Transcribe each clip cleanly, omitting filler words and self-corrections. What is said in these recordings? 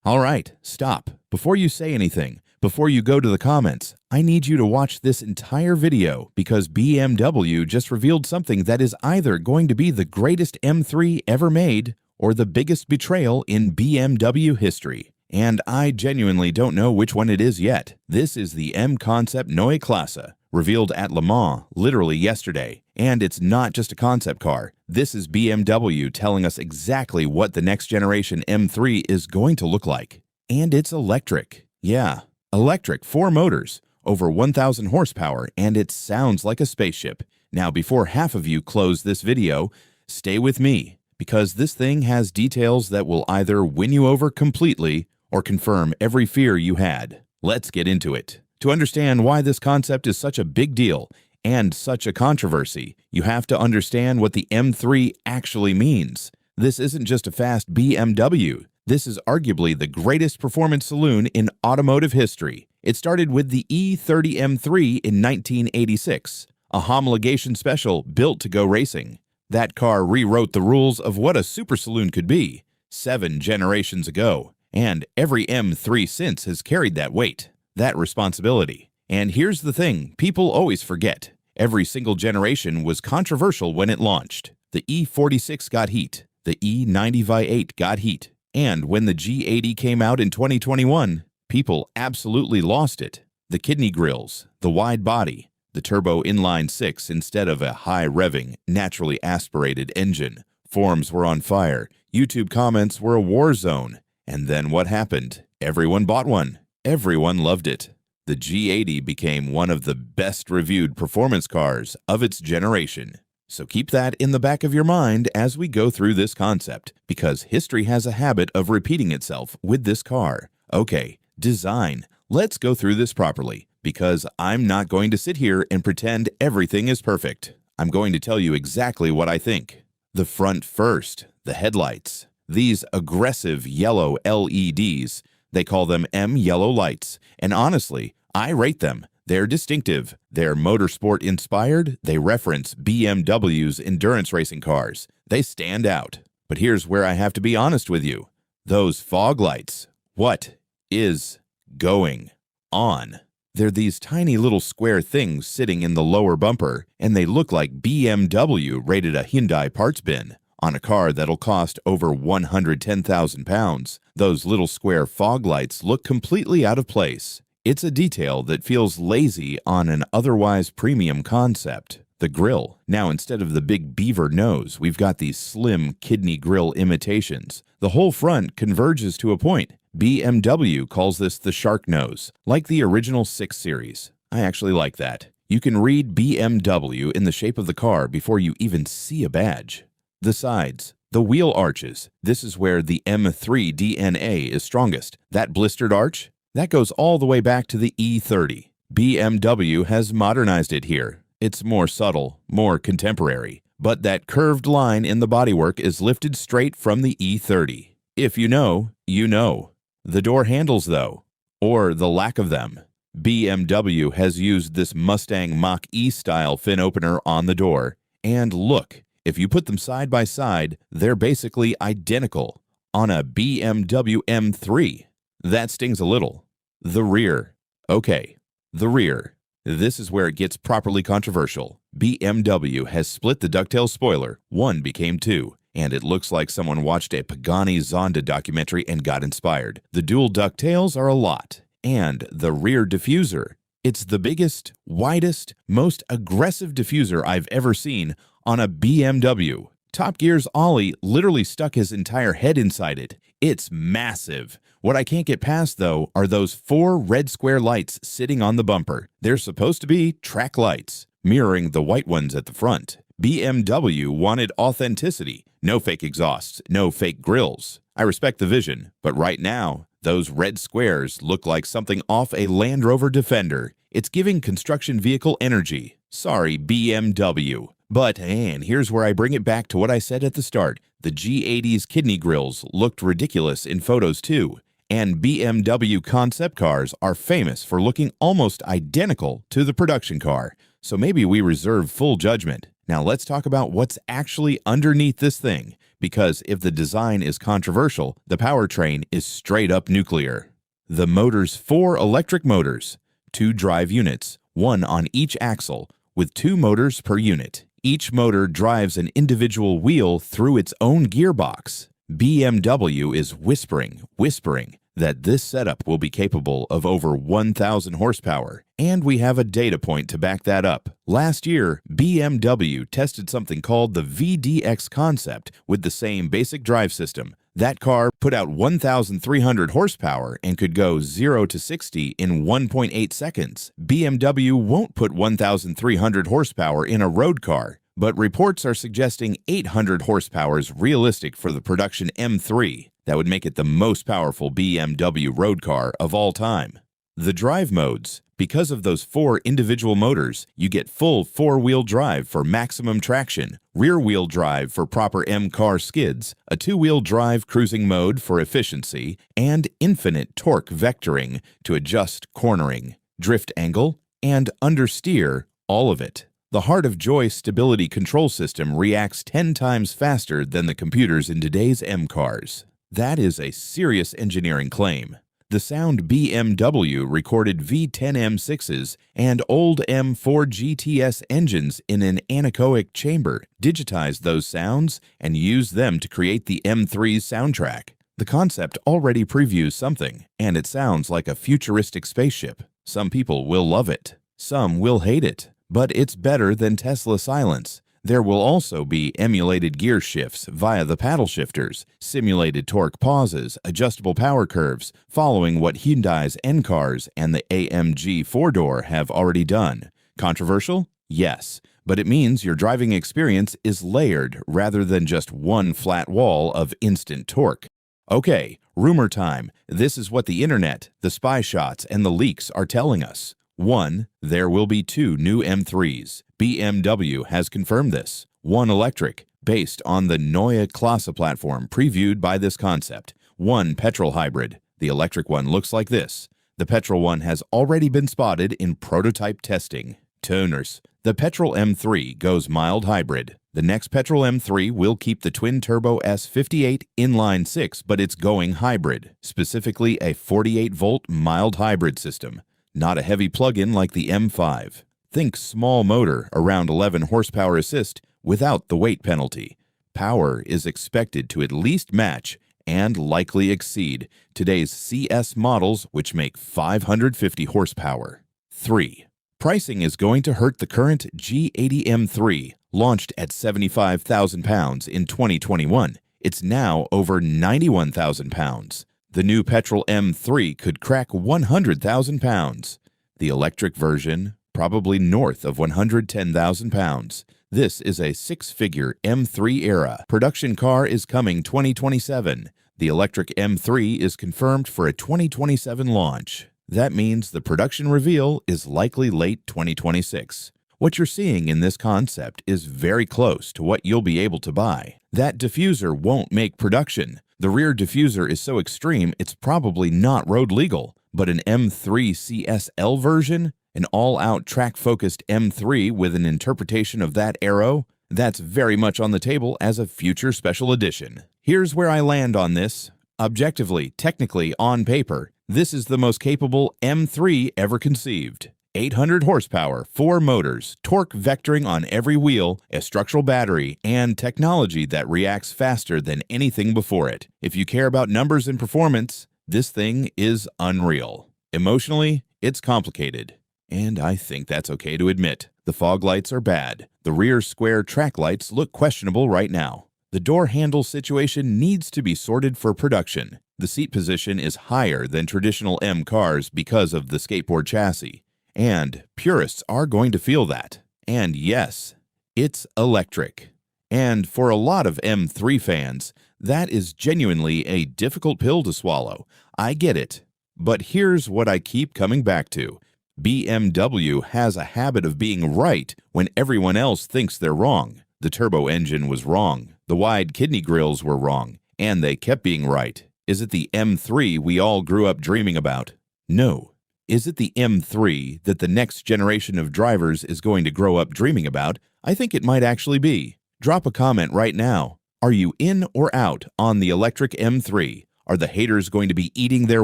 All right, stop. Before you say anything, before you go to the comments, I need you to watch this entire video because BMW just revealed something that is either going to be the greatest M3 ever made or the biggest betrayal in BMW history. And I genuinely don't know which one it is yet. This is the M concept Neue Klasse, revealed at Le Mans literally yesterday. And it's not just a concept car. This is BMW telling us exactly what the next generation M3 is going to look like. And it's electric. Yeah, electric, 4 motors, over 1,000 horsepower, and it sounds like a spaceship. Now, before half of you close this video, stay with me, because this thing has details that will either win you over completely or confirm every fear you had. Let's get into it. To understand why this concept is such a big deal and such a controversy, you have to understand what the M3 actually means. This isn't just a fast BMW. This is arguably the greatest performance saloon in automotive history. It started with the E30 M3 in 1986, a homologation special built to go racing. That car rewrote the rules of what a super saloon could be 7 generations ago, and every M3 since has carried that weight, that responsibility. And here's the thing people always forget. Every single generation was controversial when it launched. The E46 got heat, the E90V8 got heat, and when the G80 came out in 2021, people absolutely lost it. The kidney grills, the wide body, the turbo inline 6 instead of a high-revving, naturally aspirated engine. Forums were on fire, YouTube comments were a war zone. And then what happened? Everyone bought one. Everyone loved it. The G80 became one of the best-reviewed performance cars of its generation. So keep that in the back of your mind as we go through this concept, because history has a habit of repeating itself with this car. Okay, design. Let's go through this properly, because I'm not going to sit here and pretend everything is perfect. I'm going to tell you exactly what I think. The front first, the headlights. These aggressive yellow LEDs, they call them M yellow lights, and honestly, I rate them. They're distinctive, they're motorsport inspired, they reference BMW's endurance racing cars. They stand out. But here's where I have to be honest with you. Those fog lights, what is going on? They're these tiny little square things sitting in the lower bumper, and they look like BMW rated a Hyundai parts bin. On a car that'll cost over 110,000 pounds, those little square fog lights look completely out of place. It's a detail that feels lazy on an otherwise premium concept. The grille. Now, instead of the big beaver nose, we've got these slim kidney grille imitations. The whole front converges to a point. BMW calls this the shark nose, like the original 6 Series. I actually like that. You can read BMW in the shape of the car before you even see a badge. The sides, the wheel arches. This is where the M3 DNA is strongest. That blistered arch, that goes all the way back to the E30. BMW has modernized it here. It's more subtle, more contemporary. But that curved line in the bodywork is lifted straight from the E30. If you know, you know. The door handles, though, or the lack of them. BMW has used this Mustang Mach-E style fin opener on the door. And look, if you put them side by side, they're basically identical on a BMW M3. That stings a little. The rear. Okay, the rear. This is where it gets properly controversial. BMW has split the ducktail spoiler. One became 2. And it looks like someone watched a Pagani Zonda documentary and got inspired. The dual ducktails are a lot. And the rear diffuser. It's the biggest, widest, most aggressive diffuser I've ever seen on a BMW. Top Gear's Ollie literally stuck his entire head inside it. It's massive. What I can't get past, though, are those 4 red square lights sitting on the bumper. They're supposed to be track lights, mirroring the white ones at the front. BMW wanted authenticity. No fake exhausts, no fake grills. I respect the vision, but right now, those red squares look like something off a Land Rover Defender. It's giving construction vehicle energy. Sorry, BMW. But, and here's where I bring it back to what I said at the start. The G80's kidney grills looked ridiculous in photos too. And BMW concept cars are famous for looking almost identical to the production car. So maybe we reserve full judgment. Now let's talk about what's actually underneath this thing, because if the design is controversial, the powertrain is straight up nuclear. The motor's 4 electric motors, 2 drive units, 1 on each axle, with 2 motors per unit. Each motor drives an individual wheel through its own gearbox. BMW is whispering that this setup will be capable of over 1,000 horsepower, and we have a data point to back that up. Last year, BMW tested something called the VDX concept with the same basic drive system. That car put out 1,300 horsepower and could go 0 to 60 in 1.8 seconds. BMW won't put 1,300 horsepower in a road car, but reports are suggesting 800 horsepower is realistic for the production M3. That would make it the most powerful BMW road car of all time. The drive modes. Because of those 4 individual motors, you get full 4-wheel drive for maximum traction, rear-wheel drive for proper M-car skids, a 2-wheel drive cruising mode for efficiency, and infinite torque vectoring to adjust cornering, drift angle, and understeer, all of it. The Heart of Joy stability control system reacts 10 times faster than the computers in today's M-cars. That is a serious engineering claim. The sound BMW recorded V10 M6s and old M4 GTS engines in an anechoic chamber, digitized those sounds, and used them to create the M3's soundtrack. The concept already previews something, and it sounds like a futuristic spaceship. Some people will love it. Some will hate it. But it's better than Tesla silence. There will also be emulated gear shifts via the paddle shifters, simulated torque pauses, adjustable power curves, following what Hyundai's N-Cars and the AMG 4-door have already done. Controversial? Yes, but it means your driving experience is layered rather than just one flat wall of instant torque. Okay, rumor time. This is what the internet, the spy shots, and the leaks are telling us. 1. There will be 2 new M3s. BMW has confirmed this. 1 electric, based on the Neue Klasse platform previewed by this concept. 1 petrol hybrid. The electric one looks like this. The petrol one has already been spotted in prototype testing. Tuners. The petrol M3 goes mild hybrid. The next petrol M3 will keep the twin-turbo S58 inline 6, but it's going hybrid, specifically a 48-volt mild hybrid system. Not a heavy plug-in like the M5. Think small motor, around 11 horsepower assist, without the weight penalty. Power is expected to at least match and likely exceed today's CS models, which make 550 horsepower. 3. Pricing is going to hurt the current G80 M3, launched at £75,000 in 2021. It's now over £91,000. The new petrol M3 could crack £100,000. The electric version, probably north of £110,000. This is a 6-figure M3 era. Production car is coming 2027. The electric M3 is confirmed for a 2027 launch. That means the production reveal is likely late 2026. What you're seeing in this concept is very close to what you'll be able to buy. That diffuser won't make production. The rear diffuser is so extreme it's probably not road legal, but an M3 CSL version, an all-out track-focused M3 with an interpretation of that aero, that's very much on the table as a future special edition. Here's where I land on this. Objectively, technically, on paper, this is the most capable M3 ever conceived. 800 horsepower, 4 motors, torque vectoring on every wheel, a structural battery, and technology that reacts faster than anything before it. If you care about numbers and performance, this thing is unreal. Emotionally, it's complicated. And I think that's okay to admit. The fog lights are bad. The rear square track lights look questionable right now. The door handle situation needs to be sorted for production. The seat position is higher than traditional M cars because of the skateboard chassis. And purists are going to feel that. And yes, it's electric. And for a lot of M3 fans, that is genuinely a difficult pill to swallow. I get it. But here's what I keep coming back to. BMW has a habit of being right when everyone else thinks they're wrong. The turbo engine was wrong. The wide kidney grills were wrong. And they kept being right. Is it the M3 we all grew up dreaming about? No. Is it the M3 that the next generation of drivers is going to grow up dreaming about? I think it might actually be. Drop a comment right now. Are you in or out on the electric M3? Are the haters going to be eating their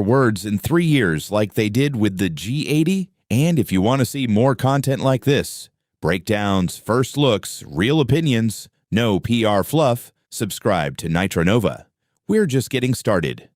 words in 3 years like they did with the G80? And if you want to see more content like this, breakdowns, first looks, real opinions, no PR fluff, subscribe to Nitro Nova. We're just getting started.